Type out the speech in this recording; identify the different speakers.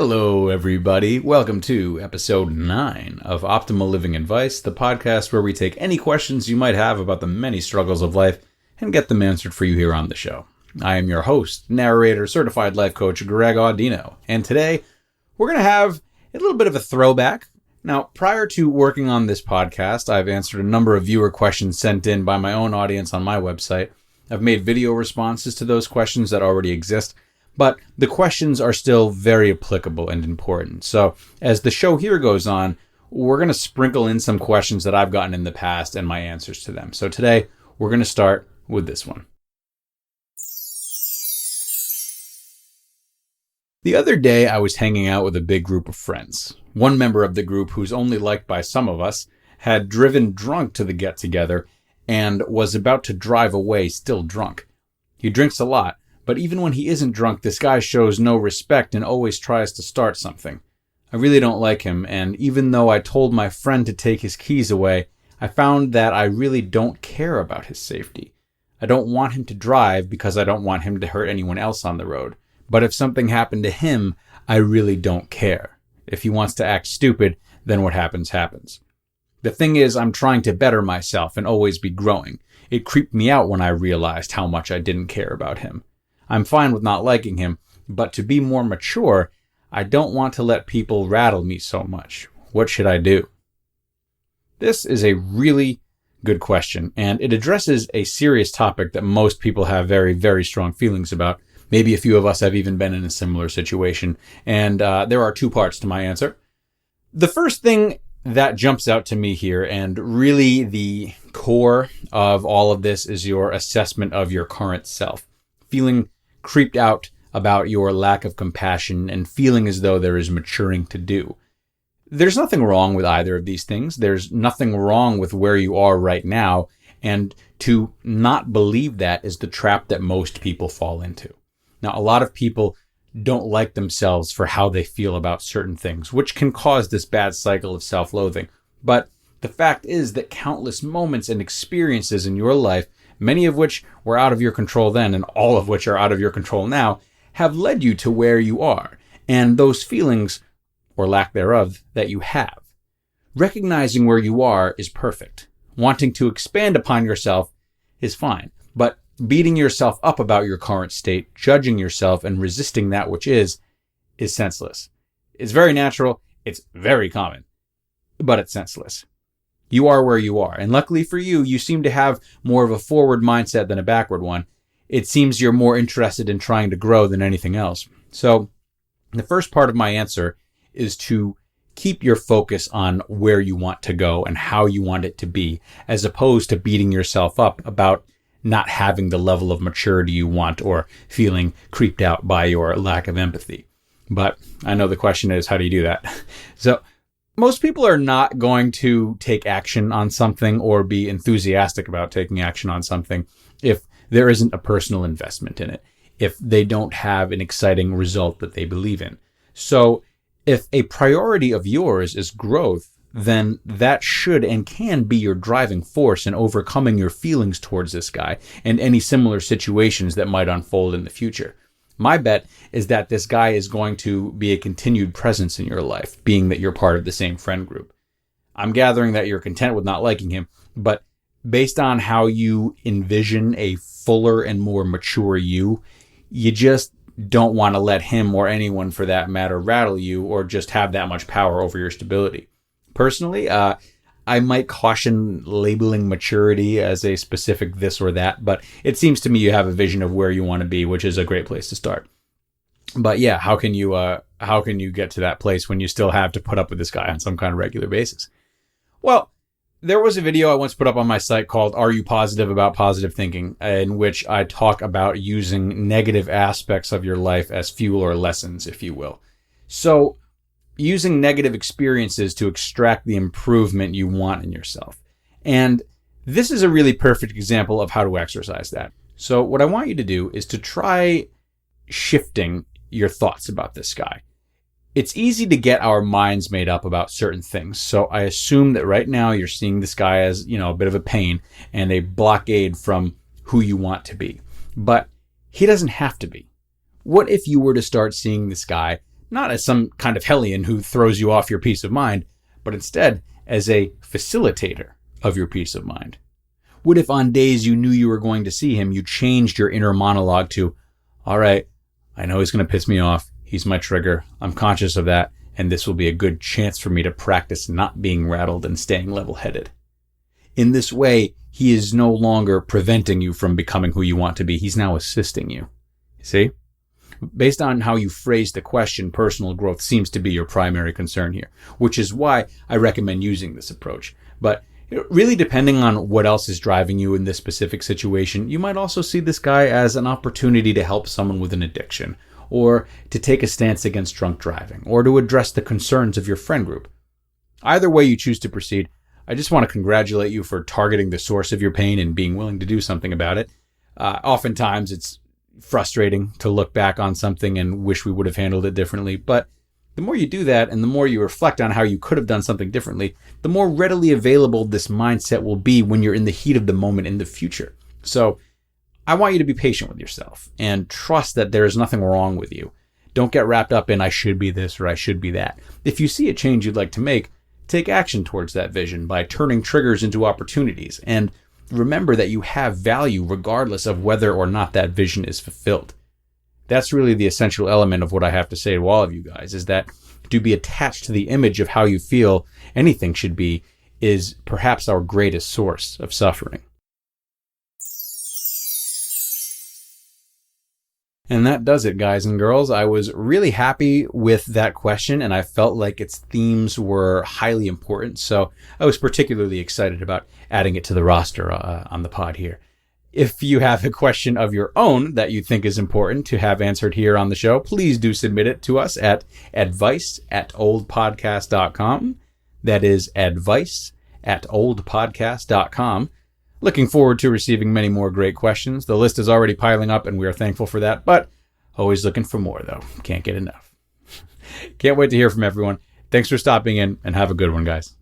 Speaker 1: Hello, everybody. Welcome to episode 9 of Optimal Living Advice, the podcast where we take any questions you might have about the many struggles of life and get them answered for you here on the show. I am your host, narrator, certified life coach, Greg Audino, and today we're going to have a little bit of a throwback. Now, prior to working on this podcast, I've answered a number of viewer questions sent in by my own audience on my website. I've made video responses to those questions that already exist, but the questions are still very applicable and important. So as the show here goes on, we're going to sprinkle in some questions that I've gotten in the past and my answers to them. So today, we're going to start with this one. The other day, I was hanging out with a big group of friends. One member of the group, who's only liked by some of us, had driven drunk to the get-together and was about to drive away still drunk. He drinks a lot, but even when he isn't drunk, this guy shows no respect and always tries to start something. I really don't like him, and even though I told my friend to take his keys away, I found that I really don't care about his safety. I don't want him to drive because I don't want him to hurt anyone else on the road. But if something happened to him, I really don't care. If he wants to act stupid, then what happens, happens. The thing is, I'm trying to better myself and always be growing. It creeped me out when I realized how much I didn't care about him. I'm fine with not liking him, but to be more mature, I don't want to let people rattle me so much. What should I do? This is a really good question, and it addresses a serious topic that most people have very, very strong feelings about. Maybe a few of us have even been in a similar situation, and there are two parts to my answer. The first thing that jumps out to me here, and really the core of all of this, is your assessment of your current self. Feeling creeped out about your lack of compassion and feeling as though there is maturing to do. There's nothing wrong with either of these things. There's nothing wrong with where you are right now, and to not believe that is the trap that most people fall into. Now, a lot of people don't like themselves for how they feel about certain things, which can cause this bad cycle of self-loathing. But the fact is that countless moments and experiences in your life, many of which were out of your control then and all of which are out of your control now, have led you to where you are and those feelings, or lack thereof, that you have. Recognizing where you are is perfect. Wanting to expand upon yourself is fine, but beating yourself up about your current state, judging yourself, and resisting that which is senseless. It's very natural, it's very common, but it's senseless. You are where you are, and luckily for you, you seem to have more of a forward mindset than a backward one. It seems you're more interested in trying to grow than anything else. So, the first part of my answer is to keep your focus on where you want to go and how you want it to be, as opposed to beating yourself up about not having the level of maturity you want or feeling creeped out by your lack of empathy. But I know the question is, how do you do that? So, most people are not going to take action on something or be enthusiastic about taking action on something if there isn't a personal investment in it, if they don't have an exciting result that they believe in. So if a priority of yours is growth, then that should and can be your driving force in overcoming your feelings towards this guy and any similar situations that might unfold in the future. My bet is that this guy is going to be a continued presence in your life, being that you're part of the same friend group. I'm gathering that you're content with not liking him, but based on how you envision a fuller and more mature you just don't want to let him, or anyone for that matter, rattle you or just have that much power over your stability. Personally, I might caution labeling maturity as a specific this or that, but it seems to me you have a vision of where you want to be, which is a great place to start. But yeah, how can you get to that place when you still have to put up with this guy on some kind of regular basis? Well, there was a video I once put up on my site called Are You Positive About Positive Thinking, in which I talk about using negative aspects of your life as fuel or lessons, if you will. So, using negative experiences to extract the improvement you want in yourself. And this is a really perfect example of how to exercise that. So what I want you to do is to try shifting your thoughts about this guy. It's easy to get our minds made up about certain things. So I assume that right now you're seeing this guy as, a bit of a pain and a blockade from who you want to be. But he doesn't have to be. What if you were to start seeing this guy not as some kind of hellion who throws you off your peace of mind, but instead as a facilitator of your peace of mind? What if on days you knew you were going to see him, you changed your inner monologue to, all right, I know he's going to piss me off. He's my trigger. I'm conscious of that. And this will be a good chance for me to practice not being rattled and staying level-headed. In this way, he is no longer preventing you from becoming who you want to be. He's now assisting you. See? Based on how you phrase the question, personal growth seems to be your primary concern here, which is why I recommend using this approach. But really, depending on what else is driving you in this specific situation, you might also see this guy as an opportunity to help someone with an addiction, or to take a stance against drunk driving, or to address the concerns of your friend group. Either way you choose to proceed, I just want to congratulate you for targeting the source of your pain and being willing to do something about it. Oftentimes it's frustrating to look back on something and wish we would have handled it differently, but the more you do that and the more you reflect on how you could have done something differently, the more readily available this mindset will be when you're in the heat of the moment in the future. So I want you to be patient with yourself and trust that there is nothing wrong with you. Don't get wrapped up in I should be this or I should be that. If you see a change you'd like to make, take action towards that vision by turning triggers into opportunities. And remember that you have value regardless of whether or not that vision is fulfilled. That's really the essential element of what I have to say to all of you guys, is that to be attached to the image of how you feel anything should be is perhaps our greatest source of suffering. And that does it, guys and girls. I was really happy with that question, and I felt like its themes were highly important. So I was particularly excited about adding it to the roster on the pod here. If you have a question of your own that you think is important to have answered here on the show, please do submit it to us at advice@oldpodcast.com. That is advice@oldpodcast.com. Looking forward to receiving many more great questions. The list is already piling up, and we are thankful for that, but always looking for more, though. Can't get enough. Can't wait to hear from everyone. Thanks for stopping in, and have a good one, guys.